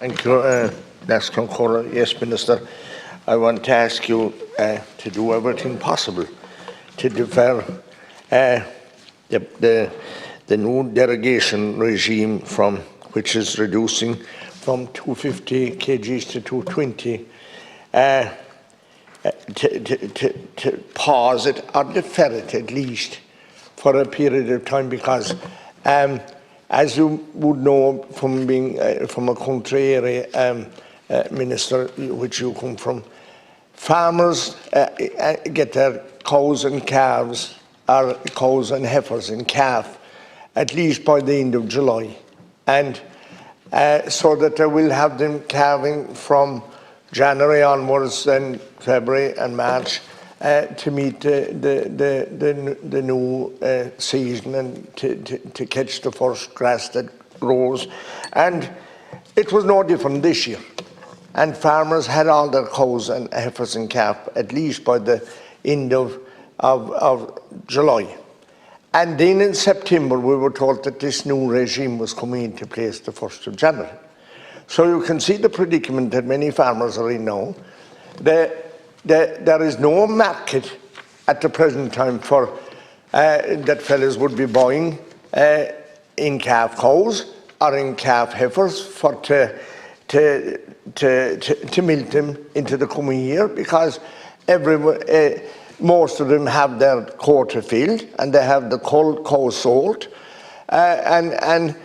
Thank you, Yes, Minister. I want to ask you to do everything possible to defer the new derogation regime which is reducing from 250 kgs to 220 to pause it or defer it at least for a period of time, because as you would know from being from a country area, Minister, which you come from, farmers get their cows and calves, or cows and heifers in calf, at least by the end of July, and so that they will have them calving from January onwards, then February and March, to meet the new season and to catch the first grass that grows. And it was no different this year. And farmers had all their cows and heifers and calf at least by the end of July. And then in September we were told that this new regime was coming into place the 1st of January. So you can see the predicament that many farmers are in now. There is no market at the present time for that fellas would be buying in calf cows or in calf heifers for to milk them into the coming year, because most of them have their quota filled and they have the cow sold, and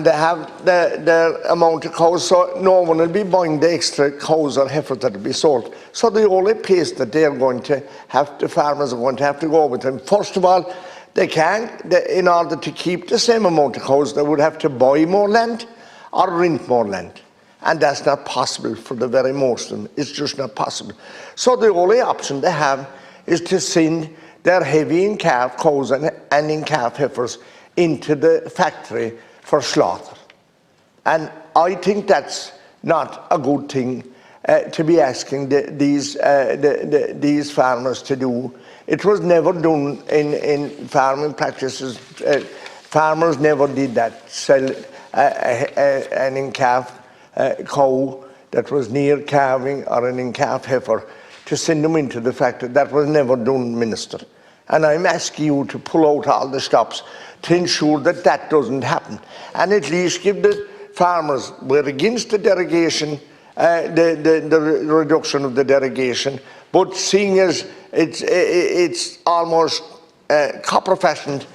they have their amount of cows, so no one will be buying the extra cows or heifers that will be sold. So the only place that they're going to have, the farmers are going to have to go with them, first of all, in order to keep the same amount of cows, they would have to buy more land or rent more land. And that's not possible for the very most of them. It's just not possible. So the only option they have is to send their heavy in calf cows and in calf heifers into the factory for slaughter. And I think that's not a good thing to be asking these farmers to do. It was never done in farming practices. Farmers never did that, sell an in-calf cow that was near calving or an in-calf heifer to send them into the factory. That was never done, Minister. And I'm asking you to pull out all the stops to ensure that that doesn't happen, and at least give the farmers, we're against the derogation, the reduction of the derogation, but seeing as it's almost copper-fashioned,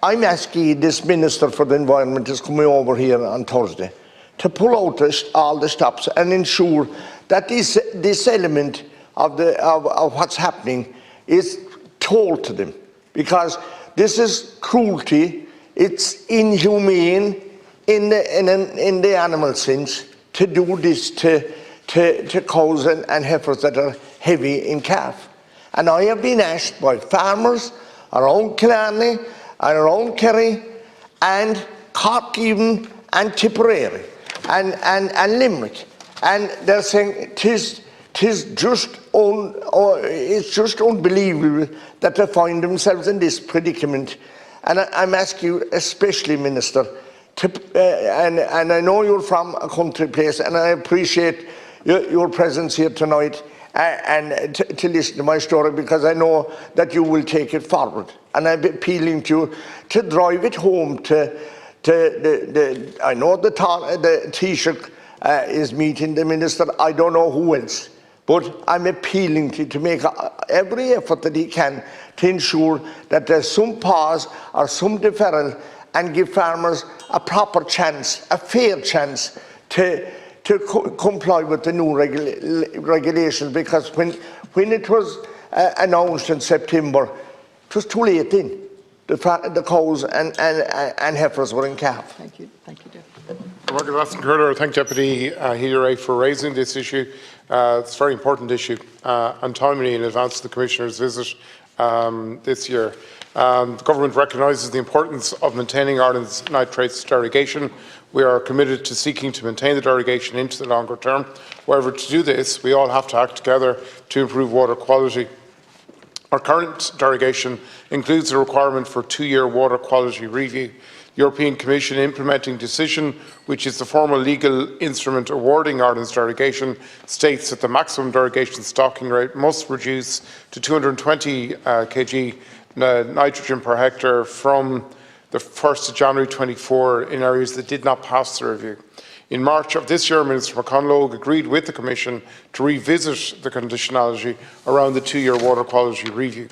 I'm asking this Minister for the Environment is coming over here on Thursday to pull out all the stops and ensure that this element of what's happening is told to them, because this is cruelty. It's inhumane in the animal sense to do this to cows and heifers that are heavy in calf. And I have been asked by farmers around Killarney and around Kerry and Cork even and Tipperary and Limerick, and they're saying it's just unbelievable that they find themselves in this predicament. And I'm asking you, especially, Minister, and I know you're from a country place, and I appreciate your presence here tonight and to listen to my story, because I know that you will take it forward. And I'm appealing to you to drive it home I know the Taoiseach is meeting the Minister, I don't know who else. But I'm appealing to make every effort that he can to ensure that there's some pause or some deferral, and give farmers a proper chance, a fair chance to comply with the new regulations. Because when it was announced in September, it was too late then. The cows and heifers were in calf. Thank you. Thank you, Deputy. Thank Deputy Healy-Rae for raising this issue. It's a very important issue and timely in advance of the Commissioner's visit this year. The Government recognises the importance of maintaining Ireland's nitrates derogation. We are committed to seeking to maintain the derogation into the longer term. However, to do this, we all have to act together to improve water quality. Our current derogation includes a requirement for a 2-year water quality review. European Commission implementing decision, which is the formal legal instrument awarding Ireland's derogation, states that the maximum derogation stocking rate must reduce to 220 kg nitrogen per hectare from the 1st of January 24 in areas that did not pass the review. In March of this year, Minister McConalogue agreed with the Commission to revisit the conditionality around the 2-year water quality review.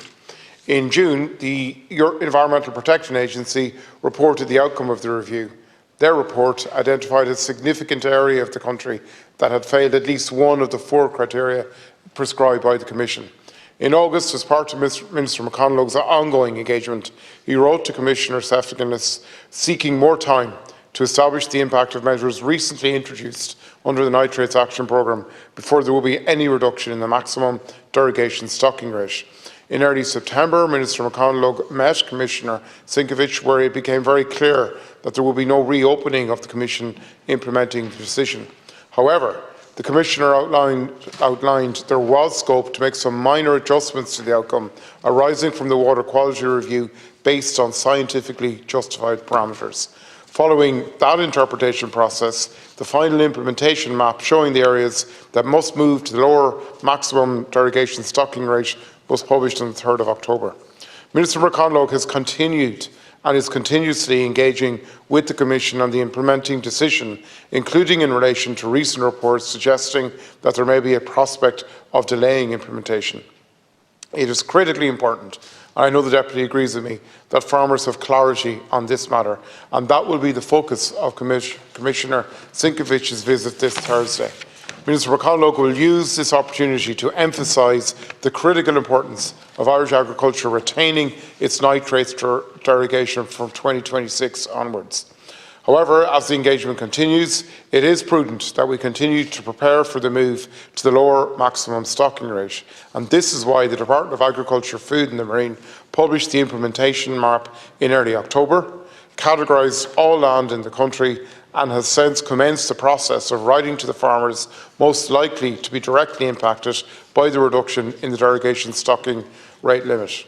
In June, the Environmental Protection Agency reported the outcome of the review. Their report identified a significant area of the country that had failed at least one of the 4 criteria prescribed by the Commission. In August, as part of Minister McConalogue's ongoing engagement, he wrote to Commissioner Sefconis seeking more time to establish the impact of measures recently introduced under the Nitrates Action Programme before there will be any reduction in the maximum derogation stocking rate. In early September, Minister McConalogue met Commissioner Sinkovich, where it became very clear that there will be no reopening of the Commission implementing the decision. However, the Commissioner outlined there was scope to make some minor adjustments to the outcome arising from the water quality review based on scientifically justified parameters. Following that interpretation process, the final implementation map showing the areas that must move to the lower maximum derogation stocking rate was published on the 3rd of October. Minister McConalogue has continued and is continuously engaging with the Commission on the implementing decision, including in relation to recent reports suggesting that there may be a prospect of delaying implementation. It is critically important, and I know the Deputy agrees with me, that farmers have clarity on this matter, and that will be the focus of Commissioner Sinkovich's visit this Thursday. Minister McConalogue will use this opportunity to emphasise the critical importance of Irish agriculture retaining its nitrates derogation from 2026 onwards. However, as the engagement continues, it is prudent that we continue to prepare for the move to the lower maximum stocking rate, and this is why the Department of Agriculture, Food and the Marine published the implementation map in early October, categorised all land in the country, and has since commenced the process of writing to the farmers most likely to be directly impacted by the reduction in the derogation stocking rate limit.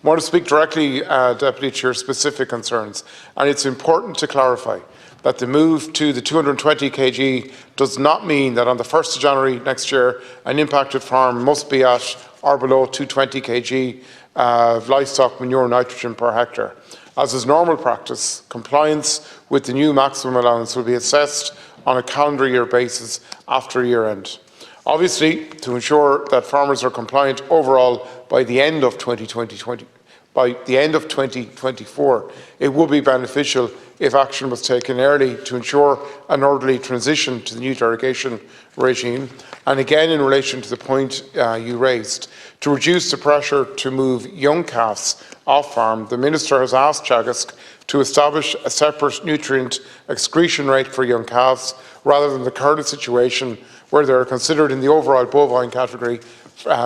I want to speak directly, Deputy, to your specific concerns, and it's important to clarify that the move to the 220 kg does not mean that on the 1st of January next year an impacted farm must be at or below 220 kg of livestock manure nitrogen per hectare. As is normal practice, compliance with the new maximum allowance will be assessed on a calendar year basis after year end. Obviously, to ensure that farmers are compliant overall by the end of 2024, it would be beneficial if action was taken early to ensure an orderly transition to the new derogation regime. And again, in relation to the point you raised, to reduce the pressure to move young calves off farm, the Minister has asked Teagasc to establish a separate nutrient excretion rate for young calves, rather than the current situation where they are considered in the overall bovine category,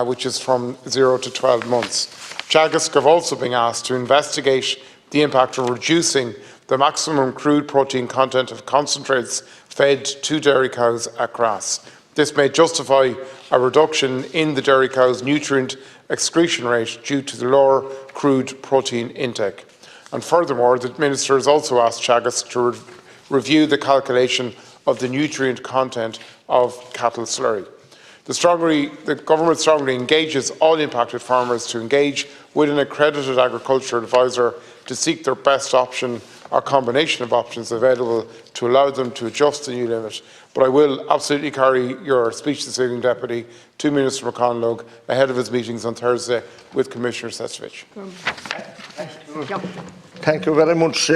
which is from 0 to 12 months. Teagasc have also been asked to investigate the impact of reducing the maximum crude protein content of concentrates fed to dairy cows at grass. This may justify a reduction in the dairy cow's nutrient excretion rate due to the lower crude protein intake. And furthermore, the Minister has also asked Teagasc to review the calculation of the nutrient content of cattle slurry. The Government strongly engages all impacted farmers to engage with an accredited agricultural advisor to seek their best option or combination of options available to allow them to adjust the new limit. But I will absolutely carry your speech this evening, Deputy, to Minister McConalogue ahead of his meetings on Thursday with Commissioner Sefcovic. Thank you very much,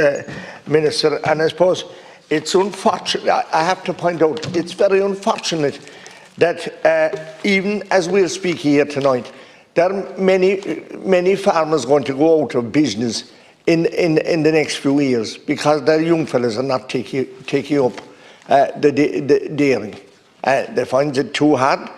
Minister. And I suppose it's unfortunate, I have to point out, it's very unfortunate that even as we'll speak here tonight, there are many farmers going to go out of business in the next few years because their young fellas are not taking up the dairying. They find it too hard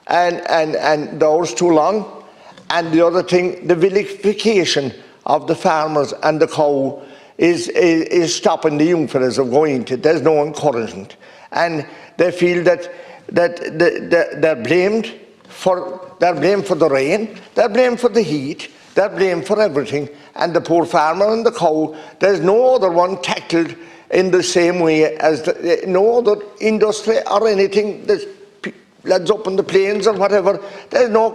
and the hours too long. And the other thing, the vilification of the farmers and the cow is stopping the young fellas of going to it. There's no encouragement. And they feel that they're blamed for the rain, they're blamed for the heat, they're blamed for everything, and the poor farmer and the cow, there's no other one tackled in the same way as no other industry or anything. There's lads up on the plains or whatever, there's no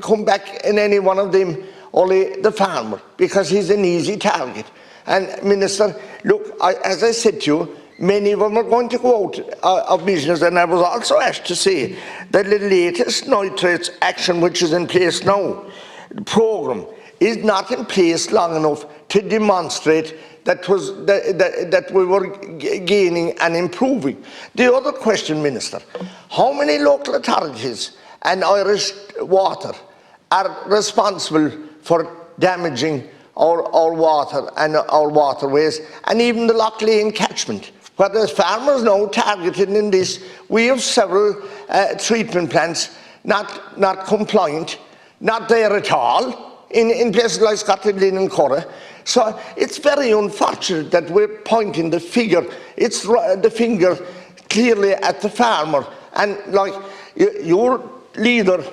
come back in any one of them, only the farmer, because he's an easy target. And Minister, look, as I said to you, many of them are going to go out of business, and I was also asked to say that the latest nitrates action which is in place now, the programme, is not in place long enough to demonstrate that we were gaining and improving. The other question, Minister, how many local authorities and Irish Water are responsible for damaging our water and our waterways, and even the Loch Lane catchment, where there's farmers now targeted in this? We have several treatment plants not compliant, not there at all, in places like Scotland, and Corra. So it's very unfortunate that we're pointing the finger. It's the finger clearly at the farmer. And like your leader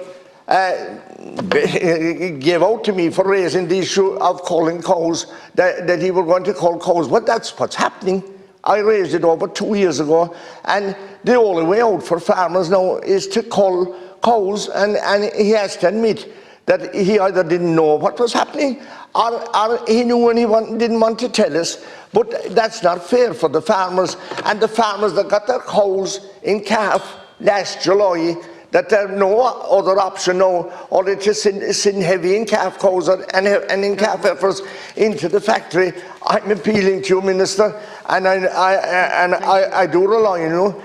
gave out to me for raising the issue of calling cows, that he was going to call cows. Well, that's what's happening. I raised it over 2 years ago, and the only way out for farmers now is to call cows, and he has to admit that he either didn't know what was happening, or he knew and he didn't want to tell us. But that's not fair for the farmers, and the farmers that got their cows in calf last July, that there are no other option now, or they just send heavy in calf cows and in calf heifers into the factory. I'm appealing to you, Minister, and I do rely on you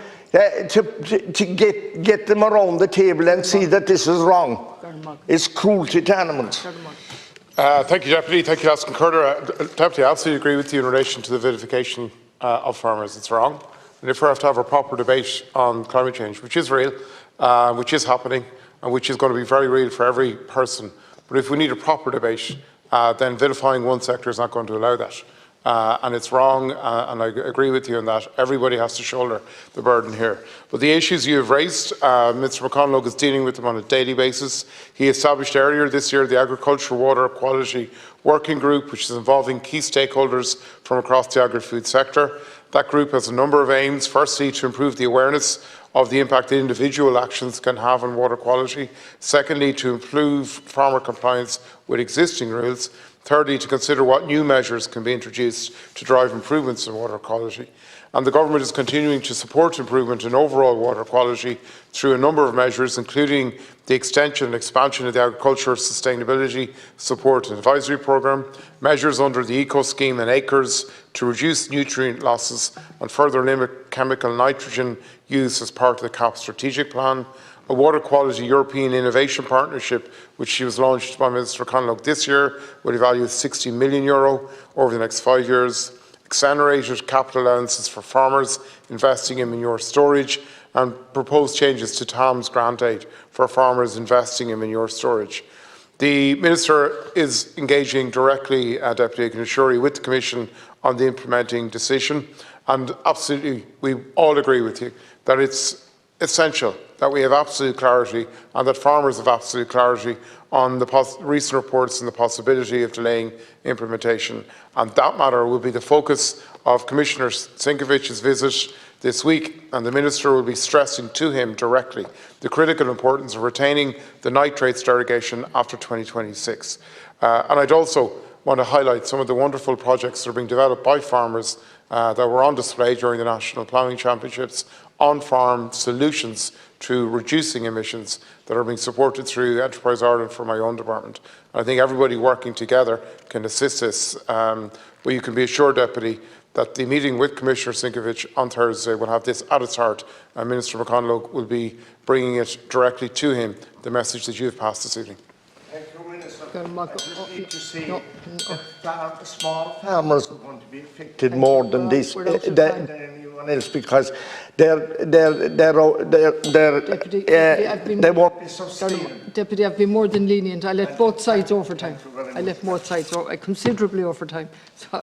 to get them around the table and see that this is wrong. It's cruelty to animals. Thank you, Deputy. Thank you, Askin Curder. Deputy, I absolutely agree with you in relation to the vilification of farmers. It's wrong. And if we have to have a proper debate on climate change, which is real, which is happening, and which is going to be very real for every person, but if we need a proper debate, then vilifying one sector is not going to allow that. And it's wrong, and I agree with you on that. Everybody has to shoulder the burden here. But the issues you have raised, Mr McConalogue is dealing with them on a daily basis. He established earlier this year the Agricultural Water Quality Working Group, which is involving key stakeholders from across the agri-food sector. That group has a number of aims. Firstly, to improve the awareness of the impact that individual actions can have on water quality. Secondly, to improve farmer compliance with existing rules. Thirdly, to consider what new measures can be introduced to drive improvements in water quality. And the Government is continuing to support improvement in overall water quality through a number of measures, including the extension and expansion of the Agriculture Sustainability Support and Advisory Programme, measures under the Eco Scheme and Acres to reduce nutrient losses and further limit chemical nitrogen use as part of the CAP strategic plan, a water quality European innovation partnership which was launched by Minister Conlogue this year with a value of €60 million over the next 5 years, accelerated capital allowances for farmers investing in manure storage, and proposed changes to TAM's grant aid for farmers investing in manure storage. The Minister is engaging directly, Deputy, I can assure you, with the Commission on the implementing decision, and absolutely we all agree with you that it's essential that we have absolute clarity and that farmers have absolute clarity on the recent reports and the possibility of delaying implementation. And that matter will be the focus of Commissioner Sinkovic's visit this week, and the Minister will be stressing to him directly the critical importance of retaining the nitrates derogation after 2026. And I'd also want to highlight some of the wonderful projects that are being developed by farmers that were on display during the National Ploughing Championships, on-farm solutions to reducing emissions that are being supported through Enterprise Ireland for my own department. I think everybody working together can assist this. But you can be assured, Deputy, that the meeting with Commissioner Sinkovic on Thursday will have this at its heart, and Minister McConalogue will be bringing it directly to him, the message that you have passed this evening. Thank you, Minister. I just need to say that small farmers are going to be affected more than this, than anyone else, because they won't be sustainable. Deputy, I've been more than lenient. I let both sides over time. I let both sides considerably over time. So